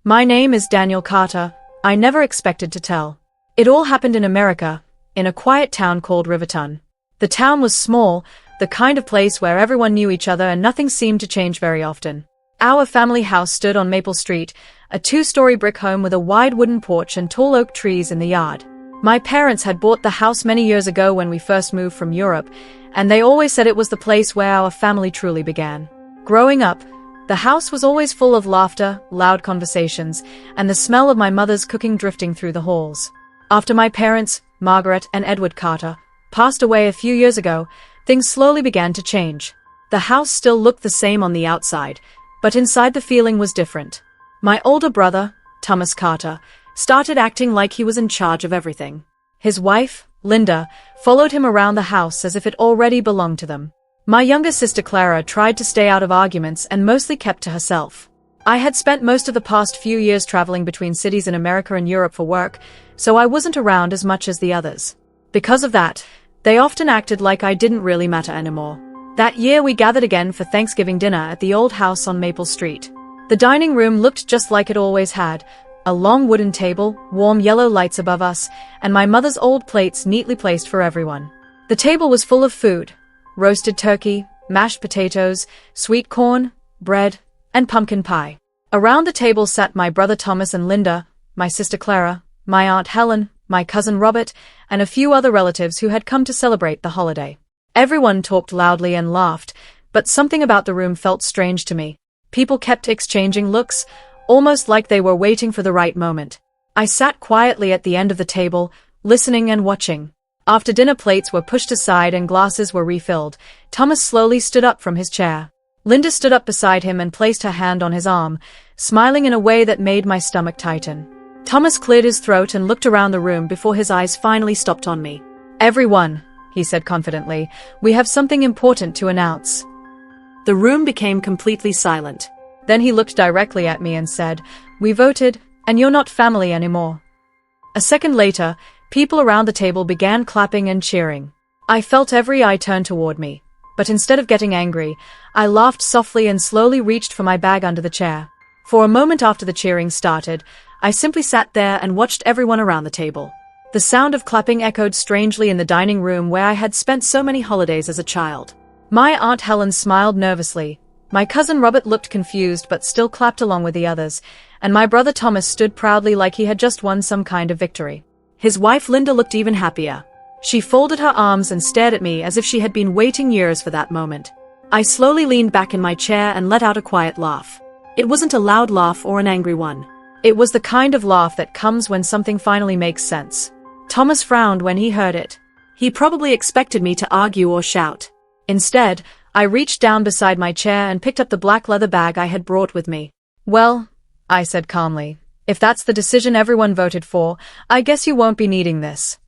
My name is Daniel Carter. I never expected to tell. It all happened in America, in a quiet town called Riverton. The town was small, the kind of place where everyone knew each other and nothing seemed to change very often. Our family house stood on Maple Street, a two-story brick home with a wide wooden porch and tall oak trees in the yard. My parents had bought the house many years ago when we first moved from Europe, and they always said it was the place where our family truly began. Growing up, the house was always full of laughter, loud conversations, and the smell of my mother's cooking drifting through the halls. After my parents, Margaret and Edward Carter, passed away a few years ago, things slowly began to change. The house still looked the same on the outside, but inside the feeling was different. My older brother, Thomas Carter, started acting like he was in charge of everything. His wife, Linda, followed him around the house as if it already belonged to them. My younger sister Clara tried to stay out of arguments and mostly kept to herself. I had spent most of the past few years traveling between cities in America and Europe for work, so I wasn't around as much as the others. Because of that, they often acted like I didn't really matter anymore. That year we gathered again for Thanksgiving dinner at the old house on Maple Street. The dining room looked just like it always had, a long wooden table, warm yellow lights above us, and my mother's old plates neatly placed for everyone. The table was full of food: roasted turkey, mashed potatoes, sweet corn, bread, and pumpkin pie. Around the table sat my brother Thomas and Linda, my sister Clara, my Aunt Helen, my cousin Robert, and a few other relatives who had come to celebrate the holiday. Everyone talked loudly and laughed, but something about the room felt strange to me. People kept exchanging looks, almost like they were waiting for the right moment. I sat quietly at the end of the table, listening and watching. After dinner plates were pushed aside and glasses were refilled, Thomas slowly stood up from his chair. Linda stood up beside him and placed her hand on his arm, smiling in a way that made my stomach tighten. Thomas cleared his throat and looked around the room before his eyes finally stopped on me. "Everyone," he said confidently, "we have something important to announce." The room became completely silent. Then he looked directly at me and said, "We voted, and you're not family anymore." A second later, people around the table began clapping and cheering. I felt every eye turn toward me, but instead of getting angry, I laughed softly and slowly reached for my bag under the chair. For a moment after the cheering started, I simply sat there and watched everyone around the table. The sound of clapping echoed strangely in the dining room where I had spent so many holidays as a child. My Aunt Helen smiled nervously. My cousin Robert looked confused but still clapped along with the others, and my brother Thomas stood proudly like he had just won some kind of victory. His wife Linda looked even happier. She folded her arms and stared at me as if she had been waiting years for that moment. I slowly leaned back in my chair and let out a quiet laugh. It wasn't a loud laugh or an angry one. It was the kind of laugh that comes when something finally makes sense. Thomas frowned when he heard it. He probably expected me to argue or shout. Instead, I reached down beside my chair and picked up the black leather bag I had brought with me. "Well," I said calmly, "if that's the decision everyone voted for, I guess you won't be needing this."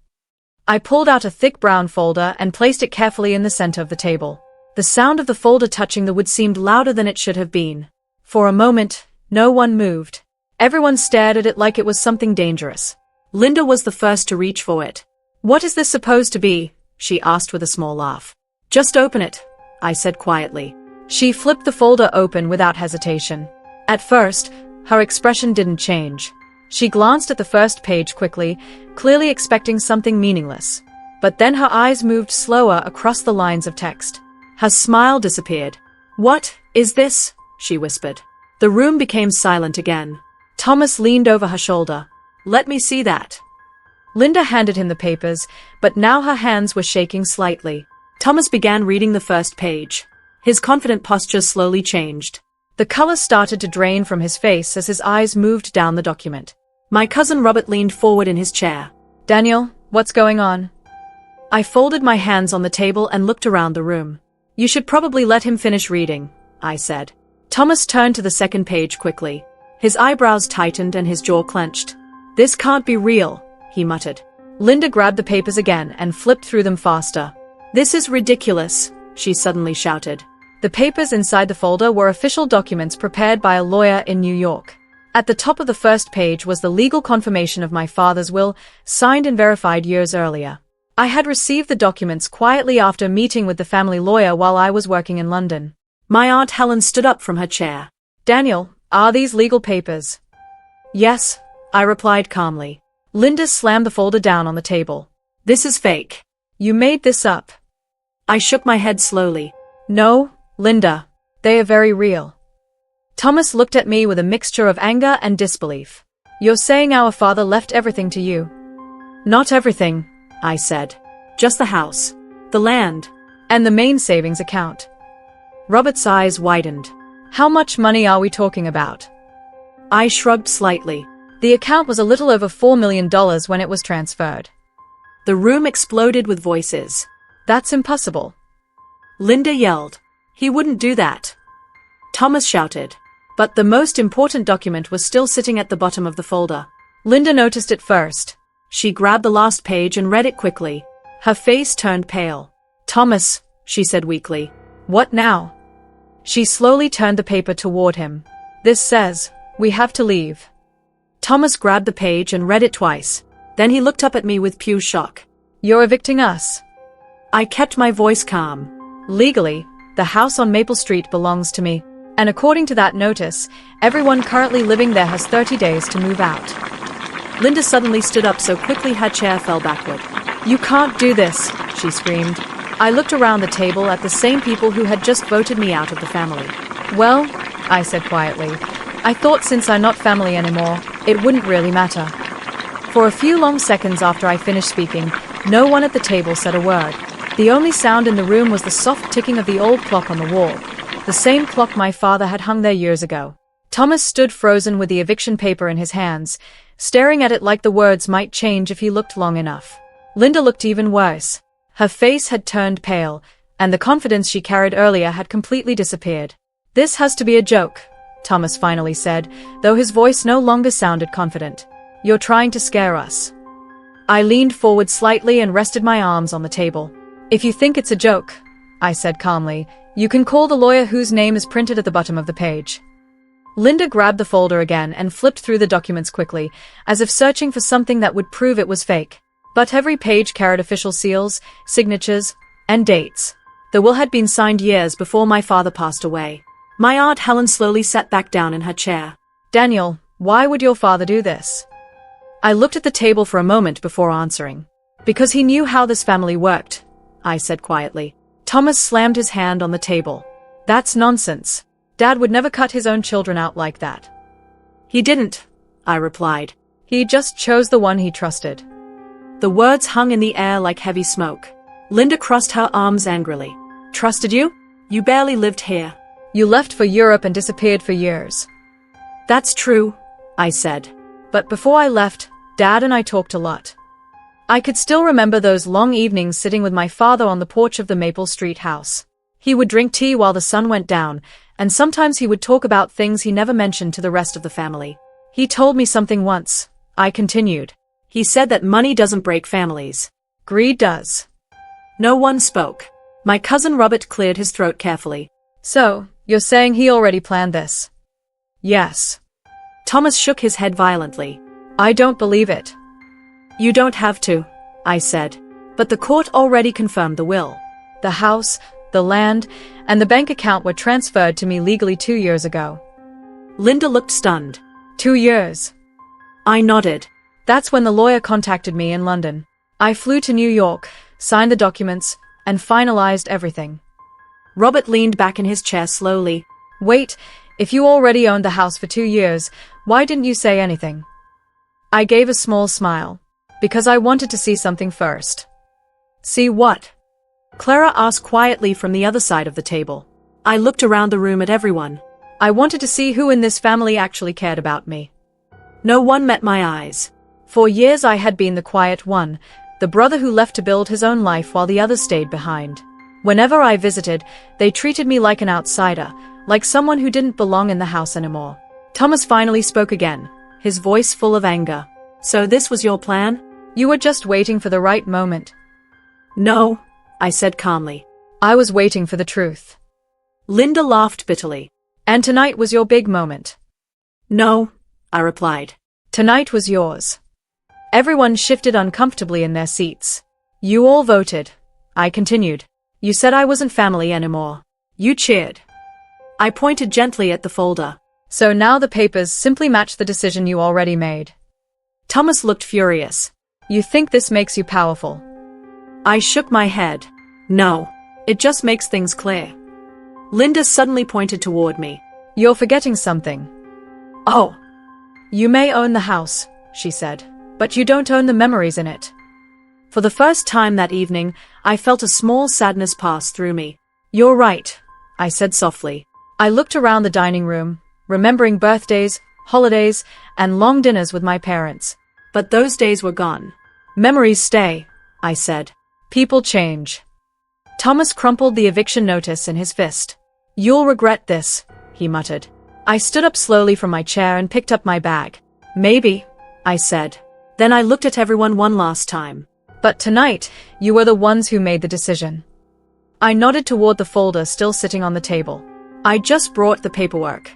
I pulled out a thick brown folder and placed it carefully in the center of the table. The sound of the folder touching the wood seemed louder than it should have been. For a moment, no one moved. Everyone stared at it like it was something dangerous. Linda was the first to reach for it. "What is this supposed to be?" she asked with a small laugh. "Just open it," I said quietly. She flipped the folder open without hesitation. At first, her expression didn't change. She glanced at the first page quickly, clearly expecting something meaningless. But then her eyes moved slower across the lines of text. Her smile disappeared. "What is this?" she whispered. The room became silent again. Thomas leaned over her shoulder. "Let me see that." Linda handed him the papers, but now her hands were shaking slightly. Thomas began reading the first page. His confident posture slowly changed. The color started to drain from his face as his eyes moved down the document. My cousin Robert leaned forward in his chair. "Daniel, what's going on?" I folded my hands on the table and looked around the room. "You should probably let him finish reading," I said. Thomas turned to the second page quickly. His eyebrows tightened and his jaw clenched. "This can't be real," he muttered. Linda grabbed the papers again and flipped through them faster. "This is ridiculous," she suddenly shouted. The papers inside the folder were official documents prepared by a lawyer in New York. At the top of the first page was the legal confirmation of my father's will, signed and verified years earlier. I had received the documents quietly after meeting with the family lawyer while I was working in London. My Aunt Helen stood up from her chair. "Daniel, are these legal papers?" Yes, I replied calmly. Linda slammed the folder down on the table. This is fake. You made this up. I shook my head slowly. No, Linda. They are very real. Thomas looked at me with a mixture of anger and disbelief. You're saying our father left everything to you? Not everything, I said. Just the house, the land, and the main savings account. Robert's eyes widened. How much money are we talking about? I shrugged slightly. The account was a little over $4 million when it was transferred. The room exploded with voices. That's impossible. Linda yelled. He wouldn't do that. Thomas shouted. But the most important document was still sitting at the bottom of the folder. Linda noticed it first. She grabbed the last page and read it quickly. Her face turned pale. Thomas, she said weakly. What now? She slowly turned the paper toward him. This says, we have to leave. Thomas grabbed the page and read it twice. Then he looked up at me with pure shock. You're evicting us. I kept my voice calm. Legally, the house on Maple Street belongs to me. And according to that notice, everyone currently living there has 30 days to move out. Linda suddenly stood up so quickly her chair fell backward. You can't do this, she screamed. I looked around the table at the same people who had just voted me out of the family. Well, I said quietly, I thought since I'm not family anymore, it wouldn't really matter. For a few long seconds after I finished speaking, no one at the table said a word. The only sound in the room was the soft ticking of the old clock on the wall, the same clock my father had hung there years ago. Thomas stood frozen with the eviction paper in his hands, staring at it like the words might change if he looked long enough. Linda looked even worse. Her face had turned pale, and the confidence she carried earlier had completely disappeared. This has to be a joke, Thomas finally said, though his voice no longer sounded confident. You're trying to scare us. I leaned forward slightly and rested my arms on the table. If you think it's a joke, I said calmly, you can call the lawyer whose name is printed at the bottom of the page. Linda grabbed the folder again and flipped through the documents quickly, as if searching for something that would prove it was fake. But every page carried official seals, signatures, and dates. The will had been signed years before my father passed away. My Aunt Helen slowly sat back down in her chair. Daniel, why would your father do this? I looked at the table for a moment before answering. Because he knew how this family worked, I said quietly. Thomas slammed his hand on the table. That's nonsense. Dad would never cut his own children out like that. He didn't, I replied. He just chose the one he trusted. The words hung in the air like heavy smoke. Linda crossed her arms angrily. Trusted you? You barely lived here. You left for Europe and disappeared for years. That's true, I said. But before I left, Dad and I talked a lot. I could still remember those long evenings sitting with my father on the porch of the Maple Street house. He would drink tea while the sun went down, and sometimes he would talk about things he never mentioned to the rest of the family. He told me something once, I continued. He said that money doesn't break families. Greed does. No one spoke. My cousin Robert cleared his throat carefully. So, you're saying he already planned this? Yes. Thomas shook his head violently. I don't believe it. You don't have to, I said. But the court already confirmed the will. The house, the land, and the bank account were transferred to me legally 2 years ago. Linda looked stunned. 2 years. I nodded. That's when the lawyer contacted me in London. I flew to New York, signed the documents, and finalized everything. Robert leaned back in his chair slowly. Wait, if you already owned the house for 2 years, why didn't you say anything? I gave a small smile. Because I wanted to see something first. See what? Clara asked quietly from the other side of the table. I looked around the room at everyone. I wanted to see who in this family actually cared about me. No one met my eyes. For years I had been the quiet one, the brother who left to build his own life while the others stayed behind. Whenever I visited, they treated me like an outsider, like someone who didn't belong in the house anymore. Thomas finally spoke again, his voice full of anger. So this was your plan? You were just waiting for the right moment. No, I said calmly. I was waiting for the truth. Linda laughed bitterly. And tonight was your big moment. No, I replied. Tonight was yours. Everyone shifted uncomfortably in their seats. You all voted, I continued. You said I wasn't family anymore. You cheered. I pointed gently at the folder. So now the papers simply match the decision you already made. Thomas looked furious. You think this makes you powerful? I shook my head. No, it just makes things clear. Linda suddenly pointed toward me. You're forgetting something. Oh. You may own the house, she said, but you don't own the memories in it. For the first time that evening, I felt a small sadness pass through me. You're right, I said softly. I looked around the dining room, remembering birthdays, holidays, and long dinners with my parents. But those days were gone. Memories stay, I said. People change. Thomas crumpled the eviction notice in his fist. You'll regret this, he muttered. I stood up slowly from my chair and picked up my bag. Maybe, I said. Then I looked at everyone one last time. But tonight, you were the ones who made the decision. I nodded toward the folder still sitting on the table. I just brought the paperwork.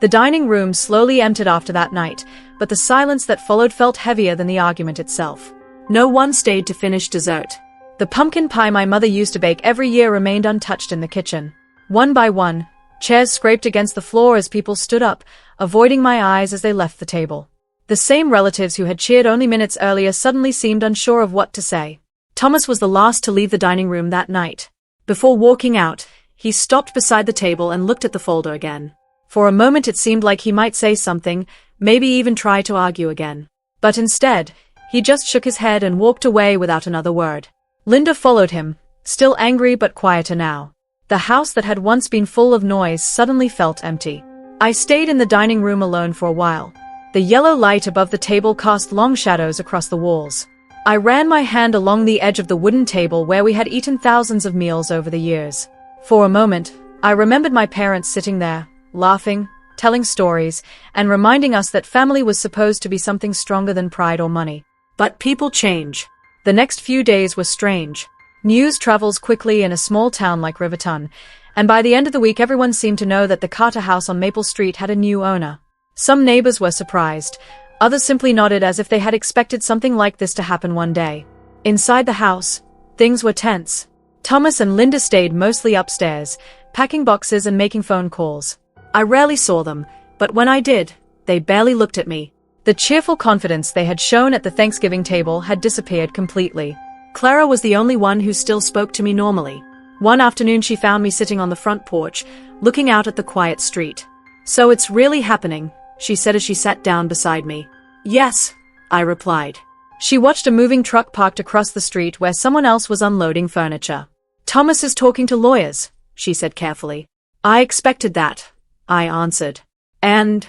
The dining room slowly emptied after that night, but the silence that followed felt heavier than the argument itself. No one stayed to finish dessert. The pumpkin pie my mother used to bake every year remained untouched in the kitchen. One by one, chairs scraped against the floor as people stood up, avoiding my eyes as they left the table. The same relatives who had cheered only minutes earlier suddenly seemed unsure of what to say. Thomas was the last to leave the dining room that night. Before walking out, he stopped beside the table and looked at the folder again. For a moment it seemed like he might say something, maybe even try to argue again. But instead, he just shook his head and walked away without another word. Linda followed him, still angry but quieter now. The house that had once been full of noise suddenly felt empty. I stayed in the dining room alone for a while. The yellow light above the table cast long shadows across the walls. I ran my hand along the edge of the wooden table where we had eaten thousands of meals over the years. For a moment, I remembered my parents sitting there, laughing, telling stories, and reminding us that family was supposed to be something stronger than pride or money. But people change. The next few days were strange. News travels quickly in a small town like Riverton, and by the end of the week everyone seemed to know that the Carter house on Maple Street had a new owner. Some neighbors were surprised, others simply nodded as if they had expected something like this to happen one day. Inside the house, things were tense. Thomas and Linda stayed mostly upstairs, packing boxes and making phone calls. I rarely saw them, but when I did, they barely looked at me. The cheerful confidence they had shown at the Thanksgiving table had disappeared completely. Clara was the only one who still spoke to me normally. One afternoon she found me sitting on the front porch, looking out at the quiet street. So it's really happening, she said as she sat down beside me. Yes, I replied. She watched a moving truck parked across the street where someone else was unloading furniture. Thomas is talking to lawyers, she said carefully. I expected that, I answered. And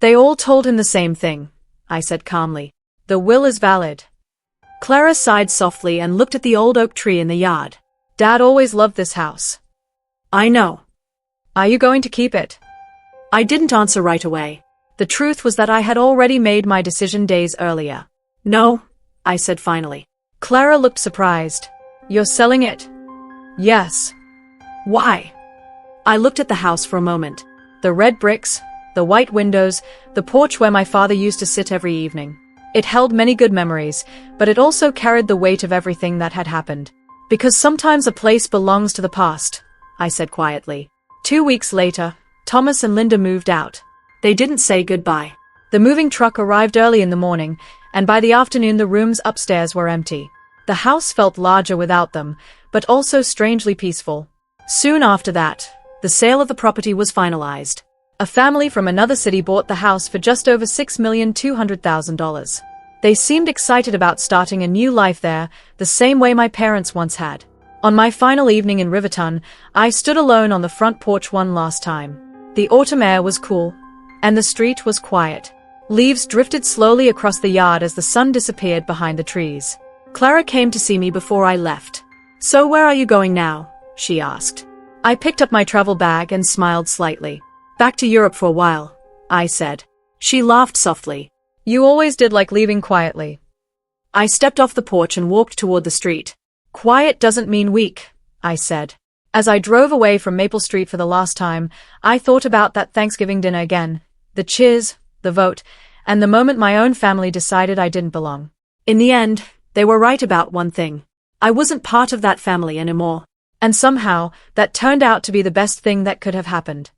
they all told him the same thing, I said calmly. The will is valid. Clara sighed softly and looked at the old oak tree in the yard. Dad always loved this house. I know. Are you going to keep it? I didn't answer right away. The truth was that I had already made my decision days earlier. No, I said finally. Clara looked surprised. You're selling it? Yes. Why? I looked at the house for a moment. The red bricks, the white windows, the porch where my father used to sit every evening. It held many good memories, but it also carried the weight of everything that had happened. Because sometimes a place belongs to the past, I said quietly. 2 weeks later, Thomas and Linda moved out. They didn't say goodbye. The moving truck arrived early in the morning, and by the afternoon the rooms upstairs were empty. The house felt larger without them, but also strangely peaceful. Soon after that, the sale of the property was finalized. A family from another city bought the house for just over $6,200,000. They seemed excited about starting a new life there, the same way my parents once had. On my final evening in Riverton, I stood alone on the front porch one last time. The autumn air was cool, and the street was quiet. Leaves drifted slowly across the yard as the sun disappeared behind the trees. Clara came to see me before I left. So where are you going now? She asked. I picked up my travel bag and smiled slightly. Back to Europe for a while, I said. She laughed softly. You always did like leaving quietly. I stepped off the porch and walked toward the street. Quiet doesn't mean weak, I said. As I drove away from Maple Street for the last time, I thought about that Thanksgiving dinner again, the cheers, the vote, and the moment my own family decided I didn't belong. In the end, they were right about one thing. I wasn't part of that family anymore. And somehow, that turned out to be the best thing that could have happened.